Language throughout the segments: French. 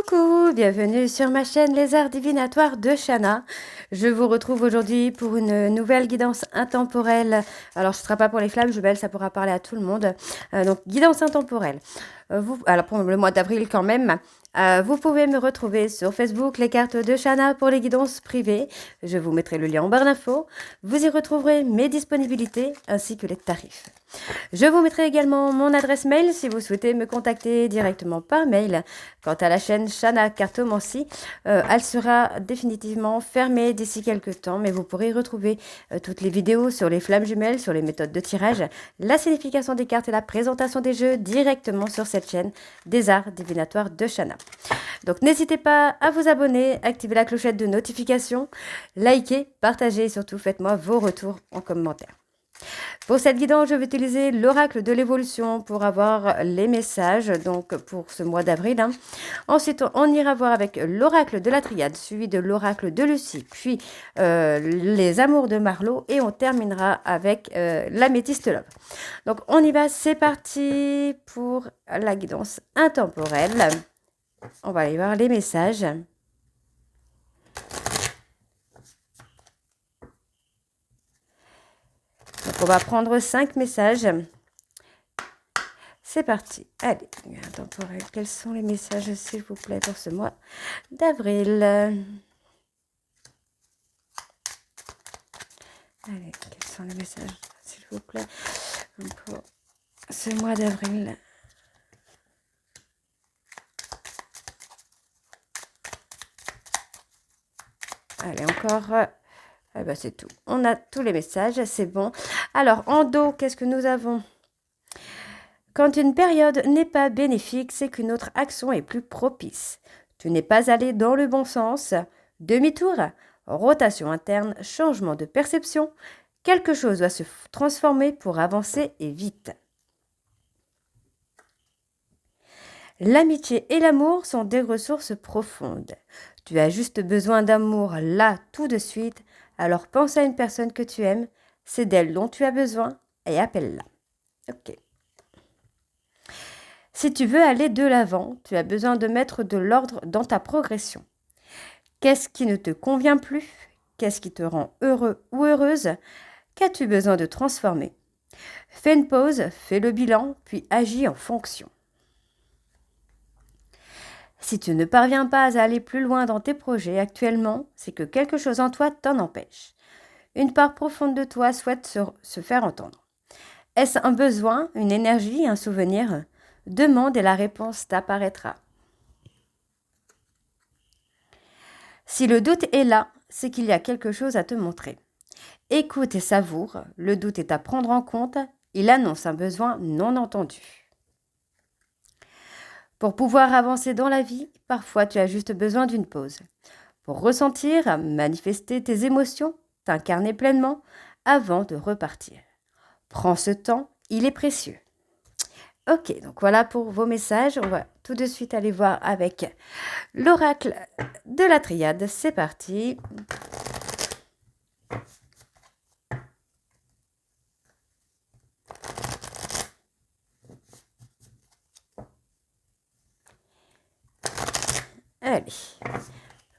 Coucou, bienvenue sur ma chaîne Les Arts Divinatoires de Shana. Je vous retrouve aujourd'hui pour une nouvelle guidance intemporelle. Alors ce ne sera pas pour les flammes jumelles, ça pourra parler à tout le monde. Donc guidance intemporelle. Alors pour le mois d'avril quand même. Vous pouvez me retrouver sur Facebook, les cartes de Shana pour les guidances privées. Je vous mettrai le lien en barre d'infos. Vous y retrouverez mes disponibilités ainsi que les tarifs. Je vous mettrai également mon adresse mail si vous souhaitez me contacter directement par mail. Quant à la chaîne Shana Cartomancie, elle sera définitivement fermée d'ici quelques temps, mais vous pourrez retrouver toutes les vidéos sur les flammes jumelles, sur les méthodes de tirage, la signification des cartes et la présentation des jeux directement sur cette chaîne des Arts Divinatoires de Shana. Donc n'hésitez pas à vous abonner, activer la clochette de notification, liker, partager et surtout faites-moi vos retours en commentaire. Pour cette guidance, je vais utiliser l'oracle de l'évolution pour avoir les messages, donc pour ce mois d'avril. Ensuite, on ira voir avec l'oracle de la triade, suivi de l'oracle de Lucie, puis les amours de Marlowe, et on terminera avec l'améthyste love. Donc on y va, c'est parti pour la guidance intemporelle. On va aller voir les messages. Donc on va prendre 5 messages. C'est parti. Allez, intemporel. Quels sont les messages, s'il vous plaît, pour ce mois d'avril? Allez, quels sont les messages, s'il vous plaît, pour ce mois d'avril? Allez, encore. Eh ben, c'est tout. On a tous les messages, c'est bon. Alors, en dos, qu'est-ce que nous avons? Quand une période n'est pas bénéfique, c'est qu'une autre action est plus propice. Tu n'es pas allé dans le bon sens. Demi-tour, rotation interne, changement de perception. Quelque chose doit se transformer pour avancer et vite. L'amitié et l'amour sont des ressources profondes. Tu as juste besoin d'amour là, tout de suite. Alors pense à une personne que tu aimes. C'est d'elle dont tu as besoin et appelle-la. Ok. Si tu veux aller de l'avant, tu as besoin de mettre de l'ordre dans ta progression. Qu'est-ce qui ne te convient plus? Qu'est-ce qui te rend heureux ou heureuse? Qu'as-tu besoin de transformer? Fais une pause, fais le bilan, puis agis en fonction. Si tu ne parviens pas à aller plus loin dans tes projets actuellement, c'est que quelque chose en toi t'en empêche. Une part profonde de toi souhaite se faire entendre. Est-ce un besoin, une énergie, un souvenir? Demande et la réponse t'apparaîtra. Si le doute est là, c'est qu'il y a quelque chose à te montrer. Écoute et savoure, le doute est à prendre en compte, il annonce un besoin non entendu. Pour pouvoir avancer dans la vie, parfois tu as juste besoin d'une pause. Pour ressentir, manifester tes émotions, t'incarner pleinement avant de repartir. Prends ce temps, il est précieux. Ok, donc voilà pour vos messages. On va tout de suite aller voir avec l'oracle de la triade. C'est parti. Allez,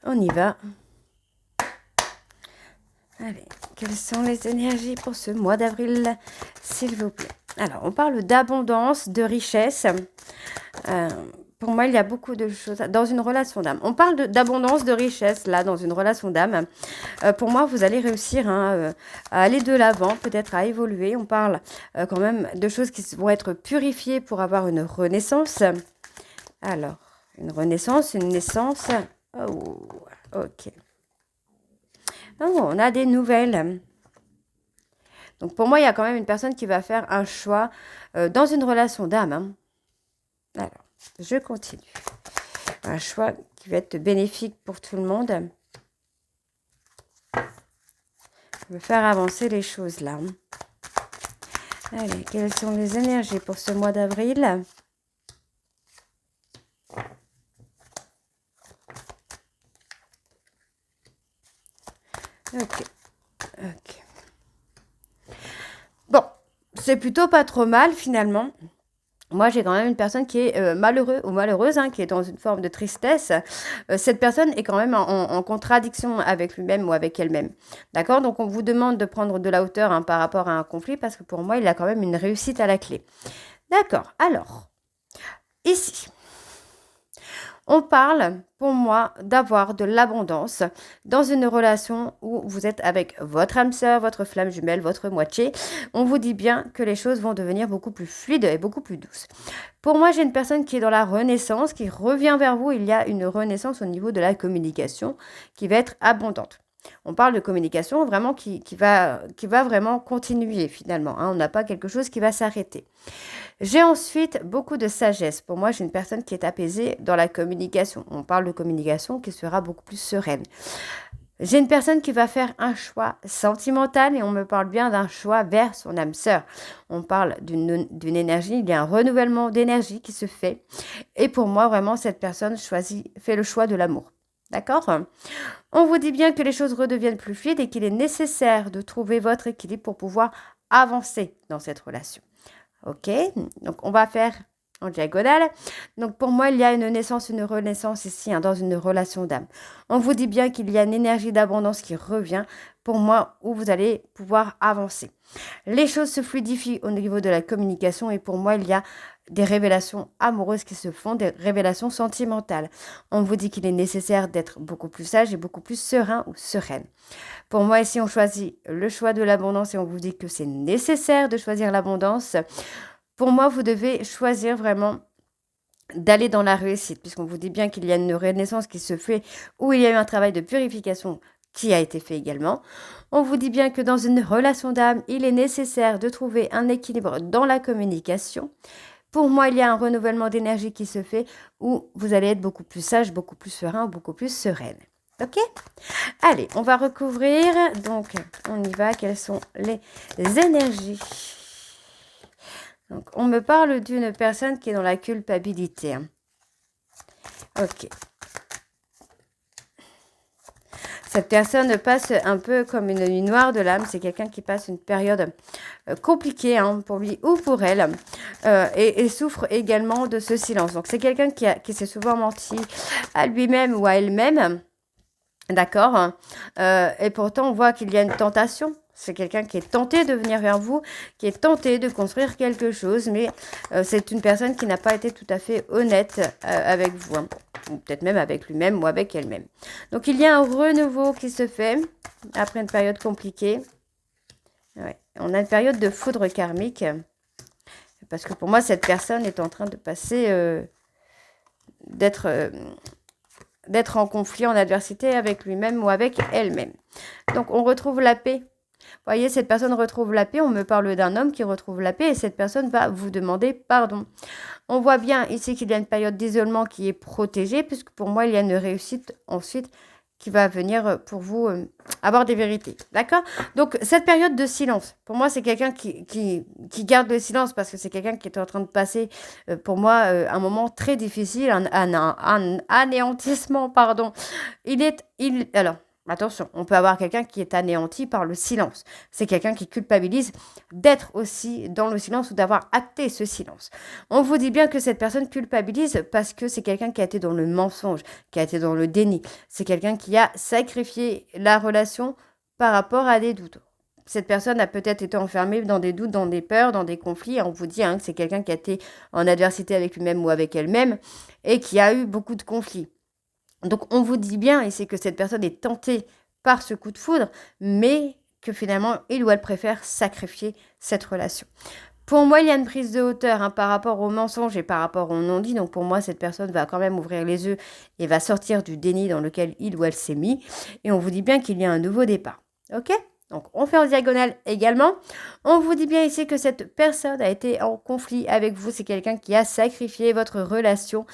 on y va. Allez, quelles sont les énergies pour ce mois d'avril, s'il vous plaît? Alors, on parle d'abondance, de richesse. Pour moi, il y a beaucoup de choses dans une relation d'âme. On parle d'abondance, de richesse, là, dans une relation d'âme. Pour moi, vous allez réussir à aller de l'avant, peut-être à évoluer. On parle quand même de choses qui vont être purifiées pour avoir une renaissance. Alors, une renaissance, une naissance. Oh, ok. Oh, on a des nouvelles. Donc, pour moi, il y a quand même une personne qui va faire un choix dans une relation d'âme. Alors, je continue. Un choix qui va être bénéfique pour tout le monde. Je vais faire avancer les choses là. Allez, quelles sont les énergies pour ce mois d'avril? Ok. Bon, c'est plutôt pas trop mal finalement. Moi, j'ai quand même une personne qui est malheureux ou malheureuse, hein, qui est dans une forme de tristesse. Cette personne est quand même en contradiction avec lui-même ou avec elle-même. D'accord? Donc, on vous demande de prendre de la hauteur, hein, par rapport à un conflit parce que pour moi, il a quand même une réussite à la clé. D'accord. Alors, ici, on parle, pour moi, d'avoir de l'abondance dans une relation où vous êtes avec votre âme sœur, votre flamme jumelle, votre moitié. On vous dit bien que les choses vont devenir beaucoup plus fluides et beaucoup plus douces. Pour moi, j'ai une personne qui est dans la renaissance, qui revient vers vous. Il y a une renaissance au niveau de la communication qui va être abondante. On parle de communication vraiment qui va vraiment continuer finalement, hein. On n'a pas quelque chose qui va s'arrêter. J'ai ensuite beaucoup de sagesse. Pour moi, j'ai une personne qui est apaisée dans la communication. On parle de communication qui sera beaucoup plus sereine. J'ai une personne qui va faire un choix sentimental et on me parle bien d'un choix vers son âme sœur. On parle d'une énergie, il y a un renouvellement d'énergie qui se fait. Et pour moi, vraiment, cette personne fait le choix de l'amour. D'accord? On vous dit bien que les choses redeviennent plus fluides et qu'il est nécessaire de trouver votre équilibre pour pouvoir avancer dans cette relation. Ok? Donc, on va faire en diagonale. Donc, pour moi, il y a une naissance, une renaissance ici, hein, dans une relation d'âme. On vous dit bien qu'il y a une énergie d'abondance qui revient pour moi où vous allez pouvoir avancer. Les choses se fluidifient au niveau de la communication et pour moi, il y a des révélations amoureuses qui se font, des révélations sentimentales. On vous dit qu'il est nécessaire d'être beaucoup plus sage et beaucoup plus serein ou sereine. Pour moi, ici, on choisit le choix de l'abondance et on vous dit que c'est nécessaire de choisir l'abondance. Pour moi, vous devez choisir vraiment d'aller dans la réussite, puisqu'on vous dit bien qu'il y a une renaissance qui se fait, où il y a eu un travail de purification qui a été fait également. On vous dit bien que dans une relation d'âme, il est nécessaire de trouver un équilibre dans la communication. Pour moi, il y a un renouvellement d'énergie qui se fait, où vous allez être beaucoup plus sage, beaucoup plus serein, beaucoup plus sereine. Ok? Allez, on va recouvrir. Donc, on y va. Quelles sont les énergies? Donc, on me parle d'une personne qui est dans la culpabilité. Ok. Cette personne passe un peu comme une nuit noire de l'âme. C'est quelqu'un qui passe une période compliquée, hein, pour lui ou pour elle. Et souffre également de ce silence. Donc, c'est quelqu'un qui s'est souvent menti à lui-même ou à elle-même. D'accord? Et pourtant, on voit qu'il y a une tentation. C'est quelqu'un qui est tenté de venir vers vous, qui est tenté de construire quelque chose, mais c'est une personne qui n'a pas été tout à fait honnête avec vous, hein, ou peut-être même avec lui-même ou avec elle-même. Donc, il y a un renouveau qui se fait après une période compliquée. Ouais. On a une période de foudre karmique, parce que pour moi, cette personne est en train de passer, d'être en conflit, en adversité avec lui-même ou avec elle-même. Donc, on retrouve la paix. Vous voyez, cette personne retrouve la paix. On me parle d'un homme qui retrouve la paix et cette personne va vous demander pardon. On voit bien ici qu'il y a une période d'isolement qui est protégée, puisque pour moi, il y a une réussite ensuite qui va venir pour vous avoir des vérités. D'accord? Donc, cette période de silence, pour moi, c'est quelqu'un qui garde le silence parce que c'est quelqu'un qui est en train de passer, pour moi, un moment très difficile, un anéantissement, pardon. Alors, attention, on peut avoir quelqu'un qui est anéanti par le silence. C'est quelqu'un qui culpabilise d'être aussi dans le silence ou d'avoir acté ce silence. On vous dit bien que cette personne culpabilise parce que c'est quelqu'un qui a été dans le mensonge, qui a été dans le déni. C'est quelqu'un qui a sacrifié la relation par rapport à des doutes. Cette personne a peut-être été enfermée dans des doutes, dans des peurs, dans des conflits. On vous dit, hein, que c'est quelqu'un qui a été en adversité avec lui-même ou avec elle-même et qui a eu beaucoup de conflits. Donc, on vous dit bien ici que cette personne est tentée par ce coup de foudre, mais que finalement, il ou elle préfère sacrifier cette relation. Pour moi, il y a une prise de hauteur, hein, par rapport au mensonge et par rapport au non-dit. Donc, pour moi, cette personne va quand même ouvrir les yeux et va sortir du déni dans lequel il ou elle s'est mis. Et on vous dit bien qu'il y a un nouveau départ. Ok? Donc, on fait en diagonale également. On vous dit bien ici que cette personne a été en conflit avec vous. C'est quelqu'un qui a sacrifié votre relation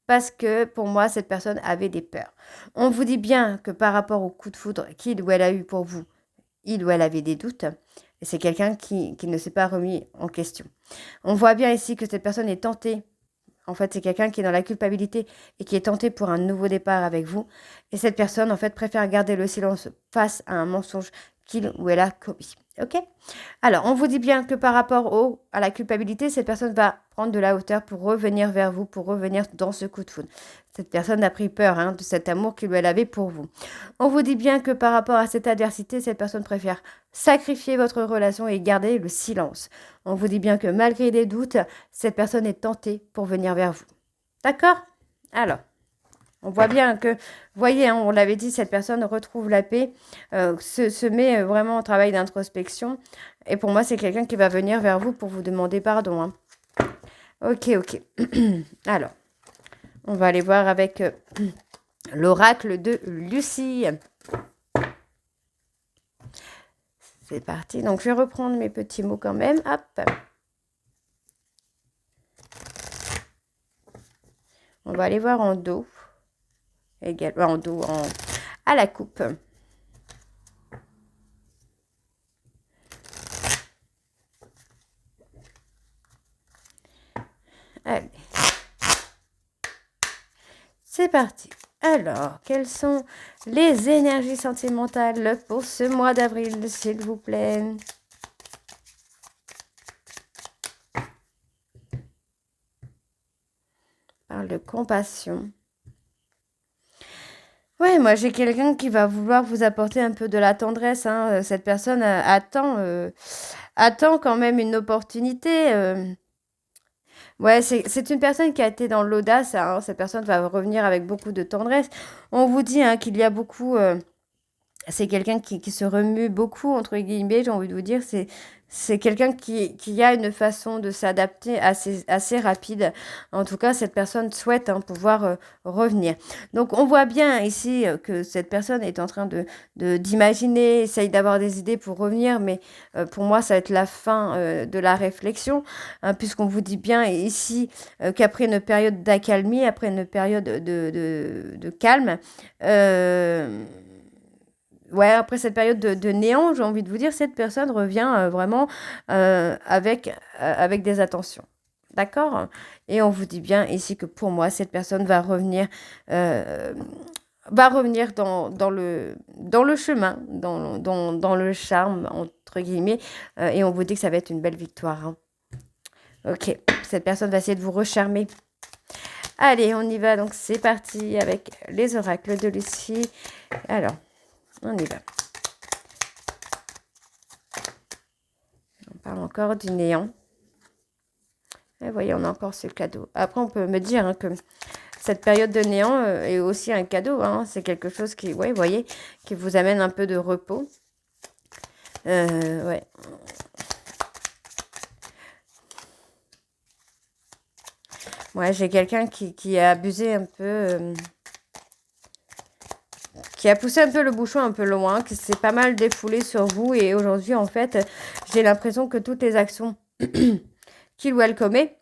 parce que pour moi, cette personne avait des peurs. On vous dit bien que par rapport au coup de foudre qu'il ou elle a eu pour vous, il ou elle avait des doutes. Et c'est quelqu'un qui ne s'est pas remis en question. On voit bien ici que cette personne est tentée. En fait, c'est quelqu'un qui est dans la culpabilité et qui est tenté pour un nouveau départ avec vous. Et cette personne, en fait, préfère garder le silence face à un mensonge qu'il ou elle a commis. Ok? Alors, on vous dit bien que par rapport à la culpabilité, cette personne va prendre de la hauteur pour revenir vers vous, pour revenir dans ce coup de foudre. Cette personne a pris peur de cet amour qu'elle avait pour vous. On vous dit bien que par rapport à cette adversité, cette personne préfère sacrifier votre relation et garder le silence. On vous dit bien que malgré des doutes, cette personne est tentée pour venir vers vous. D'accord? Alors. On voit bien que, vous voyez, on l'avait dit, cette personne retrouve la paix, se met vraiment au travail d'introspection. Et pour moi, c'est quelqu'un qui va venir vers vous pour vous demander pardon. Ok, ok. Alors, on va aller voir avec l'oracle de Lucie. C'est parti. Donc, je vais reprendre mes petits mots quand même. Hop. On va aller voir en dos. Également en dos, à la coupe. Allez. C'est parti. Alors, quelles sont les énergies sentimentales pour ce mois d'avril, s'il vous plaît? Parle de compassion. Ouais, moi j'ai quelqu'un qui va vouloir vous apporter un peu de la tendresse. Cette personne attend quand même une opportunité. Ouais, c'est une personne qui a été dans l'audace. Cette personne va revenir avec beaucoup de tendresse. On vous dit qu'il y a beaucoup... c'est quelqu'un qui se remue beaucoup, entre guillemets, j'ai envie de vous dire. C'est quelqu'un qui a une façon de s'adapter assez rapide. En tout cas, cette personne souhaite pouvoir revenir. Donc, on voit bien ici que cette personne est en train d'imaginer, essaye d'avoir des idées pour revenir, mais pour moi, ça va être la fin de la réflexion, puisqu'on vous dit bien ici qu'après une période d'accalmie, après une période de calme, ouais, après cette période de néant, j'ai envie de vous dire, cette personne revient vraiment avec des attentions. D'accord? Et on vous dit bien ici que pour moi, cette personne euh, va revenir dans le chemin, dans le charme, entre guillemets. Et on vous dit que ça va être une belle victoire. Ok, cette personne va essayer de vous recharmer. Allez, on y va. Donc, c'est parti avec les oracles de Lucie. Alors, on y va. On parle encore du néant. Et voyez, on a encore ce cadeau. Après, on peut me dire que cette période de néant est aussi un cadeau. C'est quelque chose qui, ouais, voyez, qui vous amène un peu de repos. Ouais. Ouais, j'ai quelqu'un qui a abusé un peu... qui a poussé un peu le bouchon un peu loin, qui s'est pas mal défoulé sur vous. Et aujourd'hui, en fait, j'ai l'impression que toutes les actions qu'il ou elle commet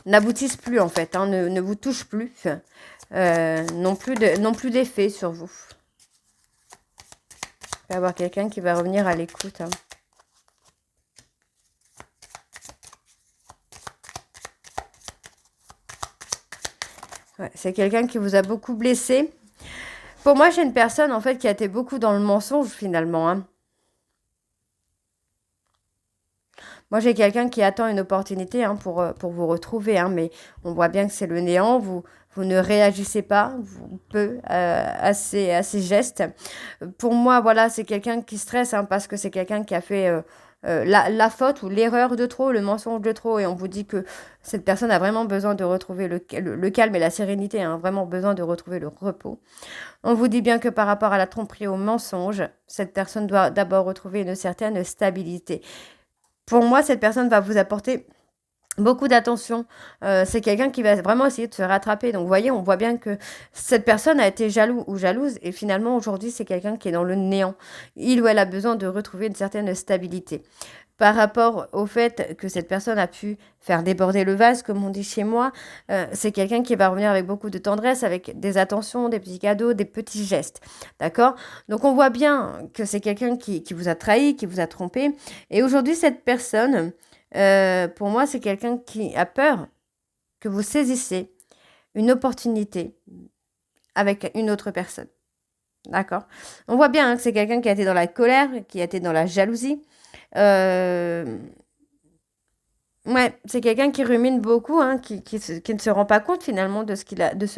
n'aboutissent plus, en fait, ne vous touchent plus, non plus d'effet sur vous. Il va y avoir quelqu'un qui va revenir à l'écoute. Ouais, c'est quelqu'un qui vous a beaucoup blessé. Pour moi, j'ai une personne, en fait, qui a été beaucoup dans le mensonge, finalement. Moi, j'ai quelqu'un qui attend une opportunité pour vous retrouver. Mais on voit bien que c'est le néant. Vous ne réagissez pas à ces gestes. Pour moi, voilà, c'est quelqu'un qui stresse parce que c'est quelqu'un qui a fait... la faute ou l'erreur de trop, le mensonge de trop, et on vous dit que cette personne a vraiment besoin de retrouver le calme et la sérénité, vraiment besoin de retrouver le repos. On vous dit bien que par rapport à la tromperie, au mensonge, cette personne doit d'abord retrouver une certaine stabilité. Pour moi, cette personne va vous apporter beaucoup d'attention. C'est quelqu'un qui va vraiment essayer de se rattraper. Donc, vous voyez, on voit bien que cette personne a été jaloux ou jalouse. Et finalement, aujourd'hui, c'est quelqu'un qui est dans le néant. Il ou elle a besoin de retrouver une certaine stabilité. Par rapport au fait que cette personne a pu faire déborder le vase, comme on dit chez moi, c'est quelqu'un qui va revenir avec beaucoup de tendresse, avec des attentions, des petits cadeaux, des petits gestes. D'accord? Donc, on voit bien que c'est quelqu'un qui vous a trahi, qui vous a trompé. Et aujourd'hui, cette personne... pour moi, c'est quelqu'un qui a peur que vous saisissez une opportunité avec une autre personne. D'accord? On voit bien, hein, que c'est quelqu'un qui a été dans la colère, qui a été dans la jalousie. Euh, Ouais, c'est quelqu'un qui rumine beaucoup, hein, qui ne se rend pas compte finalement de ce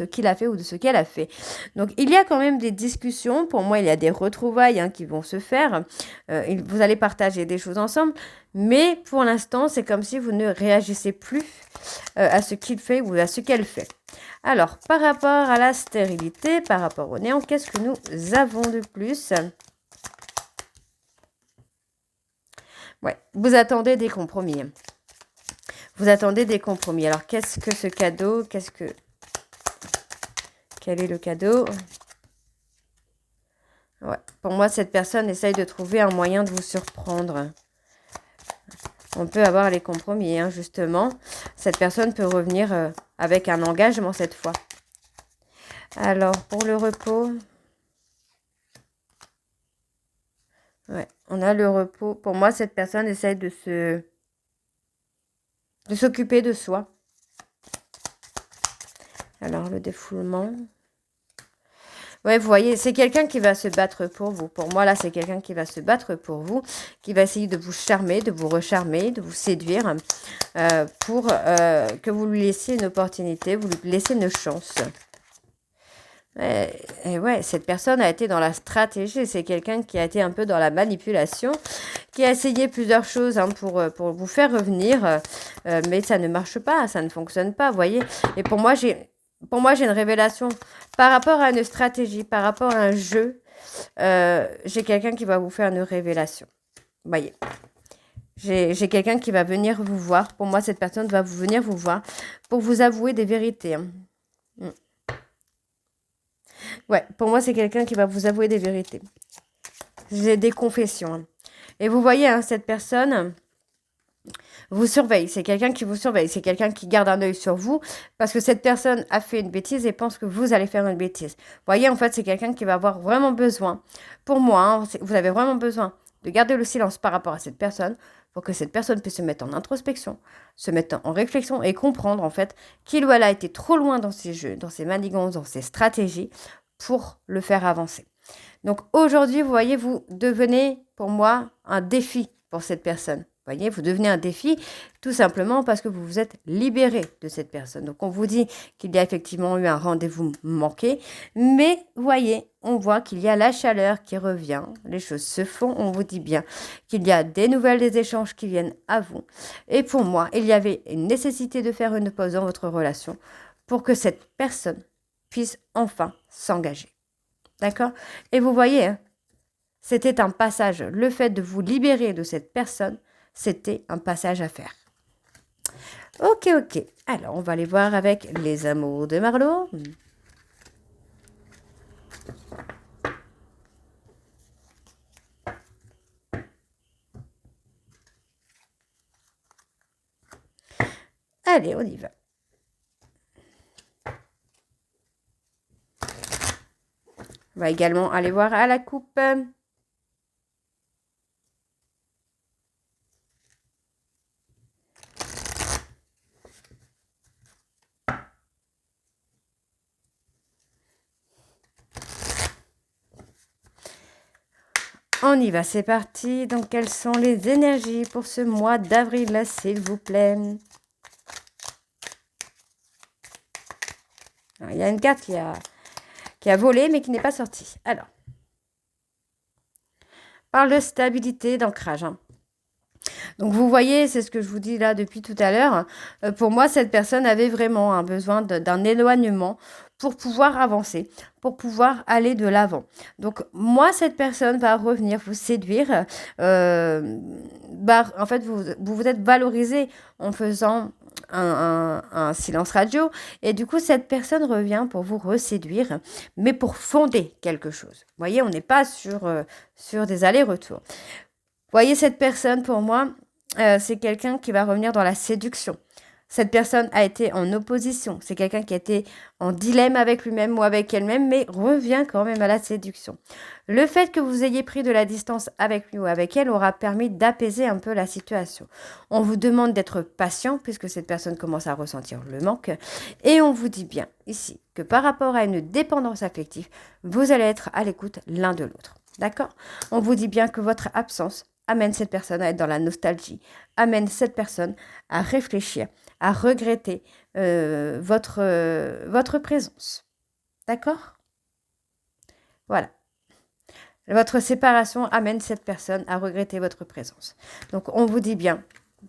qu'il a fait ou de ce qu'elle a fait. Donc il y a quand même des discussions, pour moi il y a des retrouvailles, hein, qui vont se faire. Vous allez partager des choses ensemble, mais pour l'instant c'est comme si vous ne réagissez plus à ce qu'il fait ou à ce qu'elle fait. Alors par rapport à la stérilité, par rapport au néant, qu'est-ce que nous avons de plus? Ouais, vous attendez des compromis. Vous attendez des compromis. Alors, qu'est-ce que ce cadeau? Quel est le cadeau? Ouais. Pour moi, cette personne essaye de trouver un moyen de vous surprendre. On peut avoir les compromis, hein, justement. Cette personne peut revenir avec un engagement cette fois. Alors, pour le repos... Ouais, on a le repos. Pour moi, cette personne essaye de s'occuper de soi. Alors, le défoulement. Ouais, vous voyez, c'est quelqu'un qui va se battre pour vous. Pour moi, là, c'est quelqu'un qui va se battre pour vous, qui va essayer de vous charmer, de vous recharmer, de vous séduire, pour que vous lui laissiez une opportunité, vous lui laissiez une chance. Et ouais, cette personne a été dans la stratégie. C'est quelqu'un qui a été un peu dans la manipulation, qui a essayé plusieurs choses, hein, pour vous faire revenir, mais ça ne marche pas, ça ne fonctionne pas, vous voyez. Et pour moi, j'ai une révélation par rapport à une stratégie, par rapport à un jeu. J'ai quelqu'un qui va vous faire une révélation. Vous voyez. J'ai quelqu'un qui va venir vous voir. Pour moi, cette personne va venir vous voir pour vous avouer des vérités, hein. Ouais, pour moi, c'est quelqu'un qui va vous avouer des vérités. J'ai des confessions, hein. Et vous voyez, hein, cette personne vous surveille. C'est quelqu'un qui vous surveille. C'est quelqu'un qui garde un œil sur vous parce que cette personne a fait une bêtise et pense que vous allez faire une bêtise. Vous voyez, en fait, c'est quelqu'un qui va avoir vraiment besoin. Pour moi, hein, vous avez vraiment besoin de garder le silence par rapport à cette personne pour que cette personne puisse se mettre en introspection, se mettre en réflexion et comprendre, en fait, qu'il ou elle a été trop loin dans ses jeux, dans ses manigances, dans ses stratégies pour le faire avancer. Donc aujourd'hui, vous voyez, vous devenez pour moi un défi pour cette personne. Vous voyez, vous devenez un défi tout simplement parce que vous vous êtes libéré de cette personne. Donc on vous dit qu'il y a effectivement eu un rendez-vous manqué, mais vous voyez, on voit qu'il y a la chaleur qui revient, les choses se font, on vous dit bien qu'il y a des nouvelles, des échanges qui viennent à vous. Et pour moi, il y avait une nécessité de faire une pause dans votre relation pour que cette personne puisse enfin s'engager. D'accord? Et vous voyez, hein, c'était un passage. Le fait de vous libérer de cette personne, c'était un passage à faire. Ok. Alors, on va aller voir avec les amours de Marlo. Allez, on y va. On va également aller voir à la coupe. On y va, c'est parti. Donc, quelles sont les énergies pour ce mois d'avril, s'il vous plaît? Alors, il y a une carte qui a volé, mais qui n'est pas sortie. Alors, parle de stabilité, d'ancrage, hein. Donc, vous voyez, c'est ce que je vous dis là depuis tout à l'heure. Pour moi, cette personne avait vraiment un besoin d'un éloignement pour pouvoir avancer, pour pouvoir aller de l'avant. Donc, moi, cette personne va revenir vous séduire. En fait, vous êtes valorisé en faisant un silence radio. Et du coup, cette personne revient pour vous reséduire, mais pour fonder quelque chose. Vous voyez, on n'est pas sur des allers-retours. Vous voyez, cette personne, pour moi, c'est quelqu'un qui va revenir dans la séduction. Cette personne a été en opposition. C'est quelqu'un qui a été en dilemme avec lui-même ou avec elle-même, mais revient quand même à la séduction. Le fait que vous ayez pris de la distance avec lui ou avec elle aura permis d'apaiser un peu la situation. On vous demande d'être patient puisque cette personne commence à ressentir le manque. Et on vous dit bien ici que par rapport à une dépendance affective, vous allez être à l'écoute l'un de l'autre. D'accord? On vous dit bien que votre absence amène cette personne à être dans la nostalgie, amène cette personne à réfléchir, à regretter votre présence. D'accord? Voilà. Votre séparation amène cette personne à regretter votre présence. Donc, on vous dit bien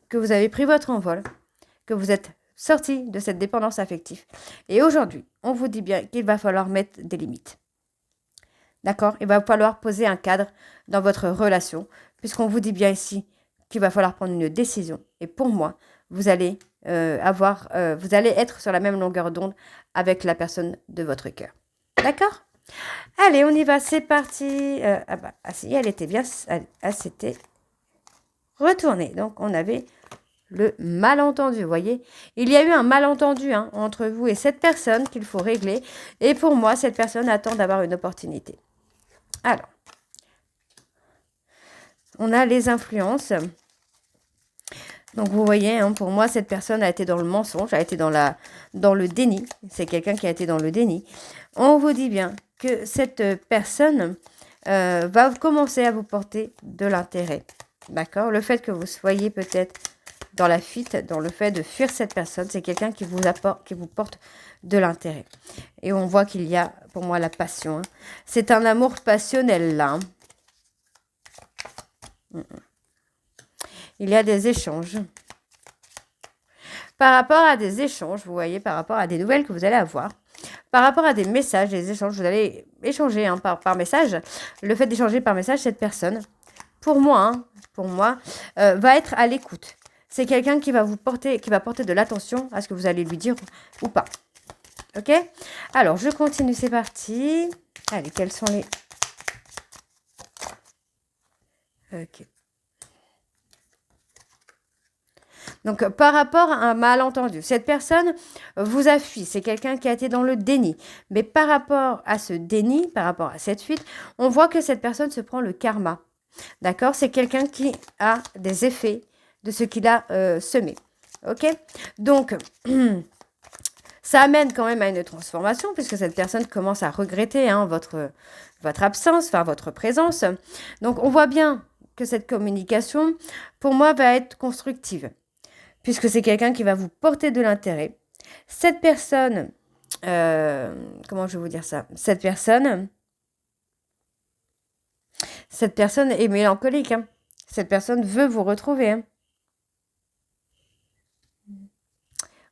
que vous avez pris votre envol, que vous êtes sorti de cette dépendance affective. Et aujourd'hui, on vous dit bien qu'il va falloir mettre des limites. D'accord? Il va falloir poser un cadre dans votre relation, puisqu'on vous dit bien ici qu'il va falloir prendre une décision. Et pour moi, vous allez vous allez être sur la même longueur d'onde avec la personne de votre cœur. D'accord? Allez, on y va, c'est parti. Si, elle était bien, elle s'était retournée. Donc, on avait le malentendu, vous voyez. Il y a eu un malentendu entre vous et cette personne qu'il faut régler. Et pour moi, cette personne attend d'avoir une opportunité. Alors, on a les influences. Donc, vous voyez, pour moi, cette personne a été dans le mensonge, a été dans le déni. C'est quelqu'un qui a été dans le déni. On vous dit bien que cette personne va commencer à vous porter de l'intérêt. D'accord? Le fait que vous soyez peut-être dans la fuite, dans le fait de fuir cette personne, c'est quelqu'un qui vous porte de l'intérêt. Et on voit qu'il y a, pour moi, la passion. C'est un amour passionnel, là. Il y a des échanges. Par rapport à des échanges, vous voyez, par rapport à des nouvelles que vous allez avoir, par rapport à des messages, des échanges, vous allez échanger par message. Le fait d'échanger par message, cette personne, pour moi, va être à l'écoute. C'est quelqu'un qui va porter de l'attention à ce que vous allez lui dire ou pas. Ok? Alors, je continue, c'est parti. Allez, quels sont les... Ok. Donc, par rapport à un malentendu, cette personne vous a fui. C'est quelqu'un qui a été dans le déni. Mais par rapport à ce déni, par rapport à cette fuite, on voit que cette personne se prend le karma. D'accord? C'est quelqu'un qui a des effets de ce qu'il a semé. Ok? Donc, ça amène quand même à une transformation puisque cette personne commence à regretter votre absence, enfin votre présence. Donc, on voit bien que cette communication, pour moi, va être constructive puisque c'est quelqu'un qui va vous porter de l'intérêt. Cette personne, comment je vais vous dire ça? Cette personne est mélancolique. Cette personne veut vous retrouver.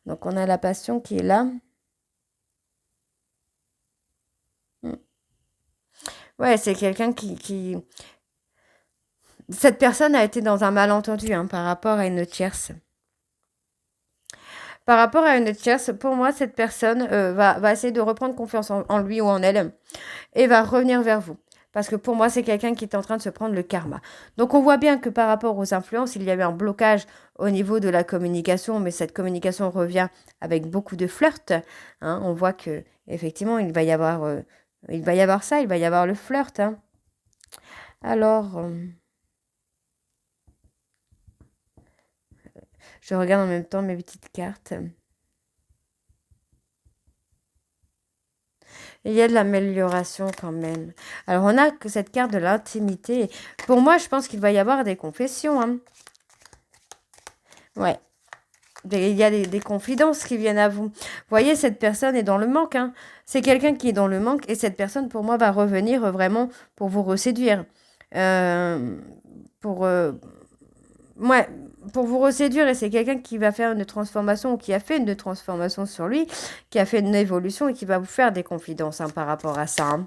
Donc, on a la passion qui est là. Ouais, c'est quelqu'un qui... Cette personne a été dans un malentendu par rapport à une tierce. Par rapport à une tierce, pour moi, cette personne va essayer de reprendre confiance en lui ou en elle et va revenir vers vous. Parce que pour moi, c'est quelqu'un qui est en train de se prendre le karma. Donc, on voit bien que par rapport aux influences, il y a eu un blocage au niveau de la communication, mais cette communication revient avec beaucoup de flirt. On voit que effectivement, il va y avoir ça, il va y avoir le flirt. Alors, je regarde en même temps mes petites cartes. Il y a de l'amélioration quand même. Alors, on a que cette carte de l'intimité. Pour moi, je pense qu'il va y avoir des confessions. Ouais. Il y a des confidences qui viennent à vous. Vous voyez, cette personne est dans le manque. C'est quelqu'un qui est dans le manque. Et cette personne, pour moi, va revenir vraiment pour vous reséduire. Pour vous reséduire, et c'est quelqu'un qui va faire une transformation ou qui a fait une transformation sur lui, qui a fait une évolution et qui va vous faire des confidences par rapport à ça.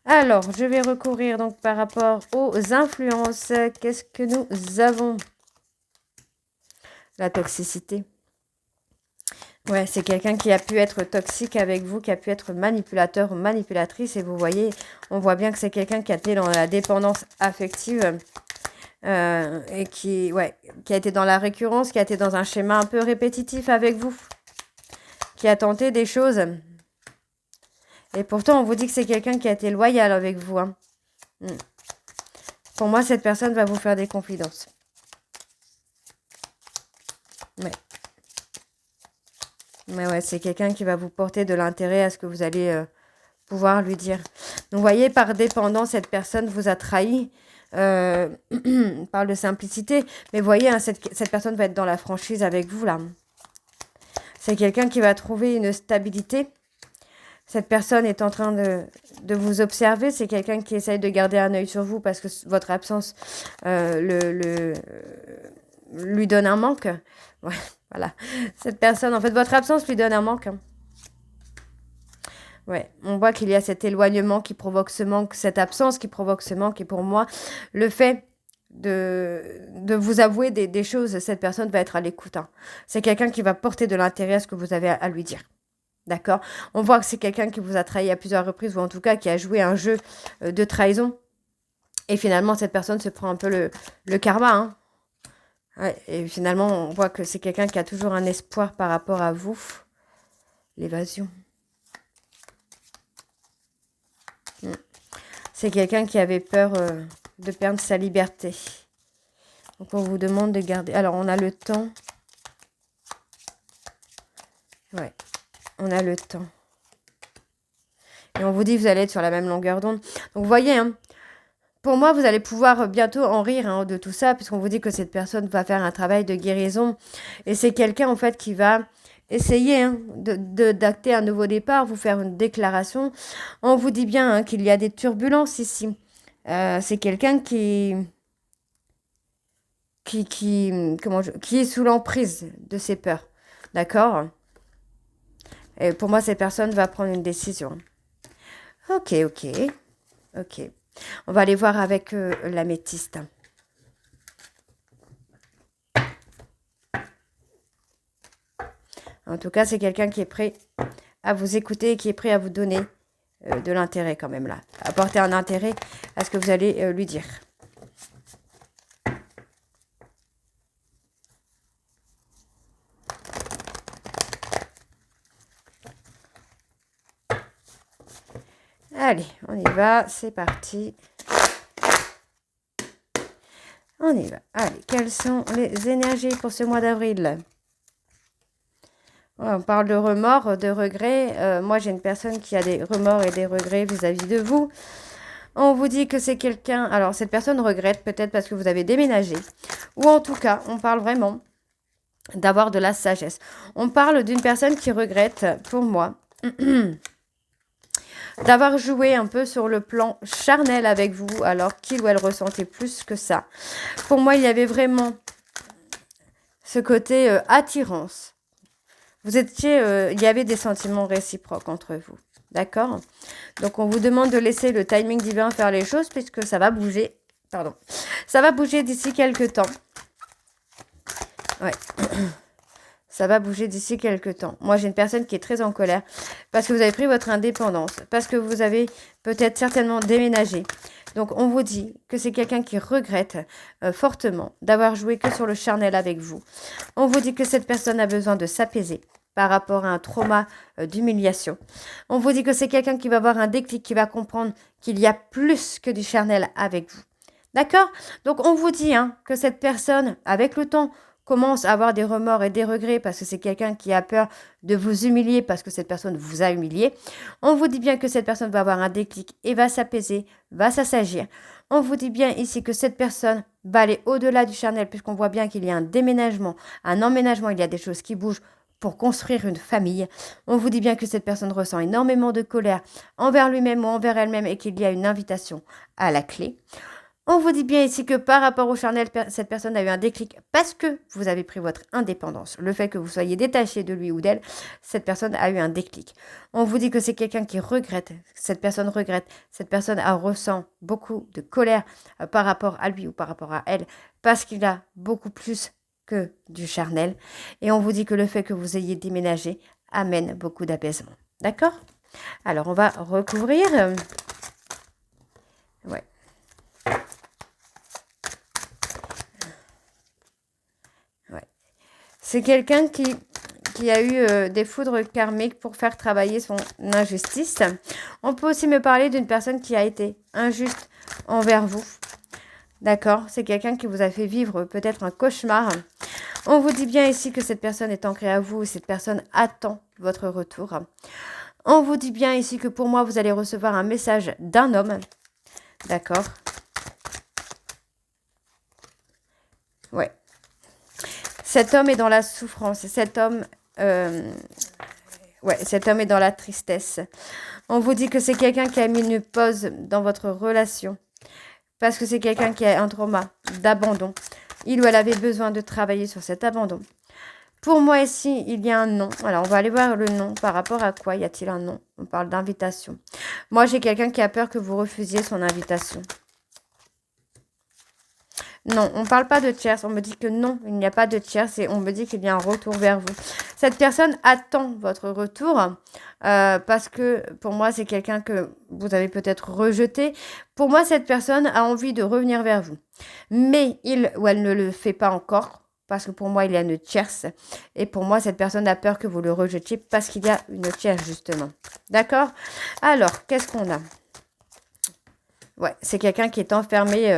Alors, je vais recourir donc par rapport aux influences. Qu'est-ce que nous avons? La toxicité. Ouais, c'est quelqu'un qui a pu être toxique avec vous, qui a pu être manipulateur ou manipulatrice. Et vous voyez, on voit bien que c'est quelqu'un qui a été dans la dépendance affective. et qui a été dans la récurrence, qui a été dans un schéma un peu répétitif avec vous, qui a tenté des choses. Et pourtant, on vous dit que c'est quelqu'un qui a été loyal avec vous. Hein. Pour moi, cette personne va vous faire des confidences. Ouais. Mais ouais, c'est quelqu'un qui va vous porter de l'intérêt à ce que vous allez pouvoir lui dire. Donc, vous voyez, par dépendance, cette personne vous a trahi. On parle de simplicité. Mais vous voyez, hein, cette personne va être dans la franchise avec vous, là. C'est quelqu'un qui va trouver une stabilité. Cette personne est en train de vous observer. C'est quelqu'un qui essaye de garder un œil sur vous parce que votre absence lui donne un manque. Ouais, voilà. Cette personne, en fait, votre absence lui donne un manque. Hein. Ouais, on voit qu'il y a cet éloignement qui provoque ce manque, cette absence qui provoque ce manque. Et pour moi, le fait de vous avouer des choses, cette personne va être à l'écoute. Hein. C'est quelqu'un qui va porter de l'intérêt à ce que vous avez à lui dire. D'accord? On voit que c'est quelqu'un qui vous a trahi à plusieurs reprises, ou en tout cas qui a joué un jeu de trahison. Et finalement, cette personne se prend un peu le karma. Hein. Ouais, et finalement, on voit que c'est quelqu'un qui a toujours un espoir par rapport à vous. L'évasion. C'est quelqu'un qui avait peur de perdre sa liberté. Donc, on vous demande de garder... Alors, on a le temps. Ouais. On a le temps. Et on vous dit que vous allez être sur la même longueur d'onde. Donc, vous voyez, hein, pour moi, vous allez pouvoir bientôt en rire hein, de tout ça, puisqu'on vous dit que cette personne va faire un travail de guérison. Et c'est quelqu'un, en fait, qui va essayer hein, d'acter un nouveau départ, vous faire une déclaration. On vous dit bien hein, qu'il y a des turbulences ici. C'est quelqu'un qui est sous l'emprise de ses peurs. D'accord ? Et pour moi, cette personne va prendre une décision. Ok. On va aller voir avec l'améthyste. En tout cas, c'est quelqu'un qui est prêt à vous écouter et qui est prêt à vous donner de l'intérêt quand même là. Apporter un intérêt à ce que vous allez lui dire. Allez, on y va, c'est parti. On y va. Allez, quelles sont les énergies pour ce mois d'avril ? On parle de remords, de regrets. Moi, j'ai une personne qui a des remords et des regrets vis-à-vis de vous. On vous dit que c'est quelqu'un... Alors, cette personne regrette peut-être parce que vous avez déménagé. Ou en tout cas, on parle vraiment d'avoir de la sagesse. On parle d'une personne qui regrette, pour moi... d'avoir joué un peu sur le plan charnel avec vous, alors qu'il ou elle ressentait plus que ça. Pour moi, il y avait vraiment ce côté attirance. Vous étiez, il y avait des sentiments réciproques entre vous, d'accord? Donc, on vous demande de laisser le timing divin faire les choses, puisque ça va bouger, ça va bouger d'ici quelques temps. Ouais. Ça va bouger d'ici quelques temps. Moi, j'ai une personne qui est très en colère parce que vous avez pris votre indépendance, parce que vous avez peut-être certainement déménagé. Donc, on vous dit que c'est quelqu'un qui regrette fortement d'avoir joué que sur le charnel avec vous. On vous dit que cette personne a besoin de s'apaiser par rapport à un trauma d'humiliation. On vous dit que c'est quelqu'un qui va avoir un déclic, qui va comprendre qu'il y a plus que du charnel avec vous. D'accord? Donc, on vous dit hein, que cette personne, avec le temps, commence à avoir des remords et des regrets parce que c'est quelqu'un qui a peur de vous humilier parce que cette personne vous a humilié. On vous dit bien que cette personne va avoir un déclic et va s'apaiser, va s'assagir. On vous dit bien ici que cette personne va aller au-delà du charnel puisqu'on voit bien qu'il y a un déménagement, un emménagement, il y a des choses qui bougent pour construire une famille. On vous dit bien que cette personne ressent énormément de colère envers lui-même ou envers elle-même et qu'il y a une invitation à la clé. On vous dit bien ici que par rapport au charnel, cette personne a eu un déclic parce que vous avez pris votre indépendance. Le fait que vous soyez détaché de lui ou d'elle, cette personne a eu un déclic. On vous dit que c'est quelqu'un qui regrette, cette personne ressent beaucoup de colère par rapport à lui ou par rapport à elle parce qu'il a beaucoup plus que du charnel. Et on vous dit que le fait que vous ayez déménagé amène beaucoup d'apaisement. D'accord ? Alors, on va recouvrir. Ouais. C'est quelqu'un qui a eu des foudres karmiques pour faire travailler son injustice. On peut aussi me parler d'une personne qui a été injuste envers vous. D'accord? C'est quelqu'un qui vous a fait vivre peut-être un cauchemar. On vous dit bien ici que cette personne est ancrée à vous et cette personne attend votre retour. On vous dit bien ici que pour moi, vous allez recevoir un message d'un homme. D'accord? Ouais. Cet homme est dans la souffrance. Cet homme... cet homme est dans la tristesse. On vous dit que c'est quelqu'un qui a mis une pause dans votre relation. Parce que c'est quelqu'un qui a un trauma d'abandon. Il ou elle avait besoin de travailler sur cet abandon. Pour moi ici, il y a un nom. Alors, on va aller voir le nom. Par rapport à quoi y a-t-il un nom? On parle d'invitation. Moi, j'ai quelqu'un qui a peur que vous refusiez son invitation. Non, on ne parle pas de tierce. On me dit que non, il n'y a pas de tierce et on me dit qu'il y a un retour vers vous. Cette personne attend votre retour parce que pour moi, c'est quelqu'un que vous avez peut-être rejeté. Pour moi, cette personne a envie de revenir vers vous. Mais il ou elle ne le fait pas encore parce que pour moi, il y a une tierce. Et pour moi, cette personne a peur que vous le rejetiez parce qu'il y a une tierce, justement. D'accord? Alors, qu'est-ce qu'on a? Ouais, c'est quelqu'un qui est enfermé...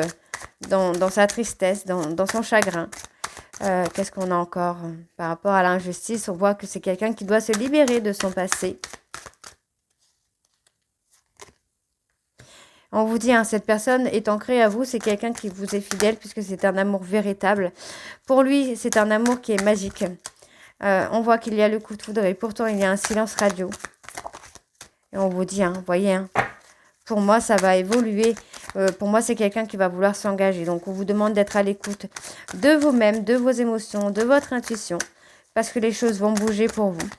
dans sa tristesse, dans son chagrin. Qu'est-ce qu'on a encore? Par rapport à l'injustice, on voit que c'est quelqu'un qui doit se libérer de son passé. On vous dit, hein, cette personne est ancrée à vous, c'est quelqu'un qui vous est fidèle puisque c'est un amour véritable. Pour lui, c'est un amour qui est magique. On voit qu'il y a le coup de foudre et pourtant il y a un silence radio. Et on vous dit, vous voyez, pour moi, ça va évoluer. Pour moi, c'est quelqu'un qui va vouloir s'engager. Donc, on vous demande d'être à l'écoute de vous-même, de vos émotions, de votre intuition. Parce que les choses vont bouger pour vous.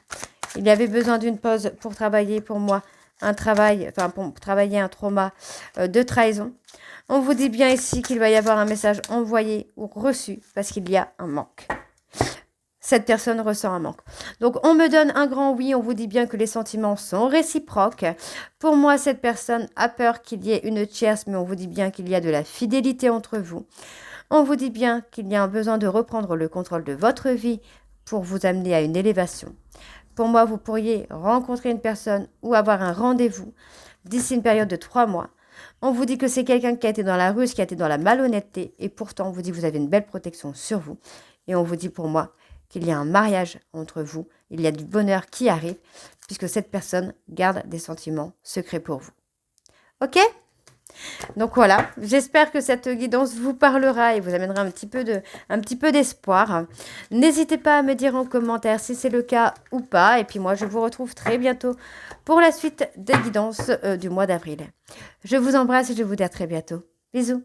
Il y avait besoin d'une pause pour travailler, pour moi, pour travailler un trauma de trahison. On vous dit bien ici qu'il va y avoir un message envoyé ou reçu parce qu'il y a un manque. Cette personne ressent un manque. Donc, on me donne un grand oui. On vous dit bien que les sentiments sont réciproques. Pour moi, cette personne a peur qu'il y ait une tierce, mais on vous dit bien qu'il y a de la fidélité entre vous. On vous dit bien qu'il y a un besoin de reprendre le contrôle de votre vie pour vous amener à une élévation. Pour moi, vous pourriez rencontrer une personne ou avoir un rendez-vous d'ici une période de 3 mois. On vous dit que c'est quelqu'un qui a été dans la ruse, qui a été dans la malhonnêteté, et pourtant, on vous dit que vous avez une belle protection sur vous. Et on vous dit pour moi qu'il y a un mariage entre vous, il y a du bonheur qui arrive, puisque cette personne garde des sentiments secrets pour vous. Ok? Donc voilà, j'espère que cette guidance vous parlera et vous amènera un petit peu d'espoir. N'hésitez pas à me dire en commentaire si c'est le cas ou pas. Et puis moi, je vous retrouve très bientôt pour la suite des guidances du mois d'avril. Je vous embrasse et je vous dis à très bientôt. Bisous!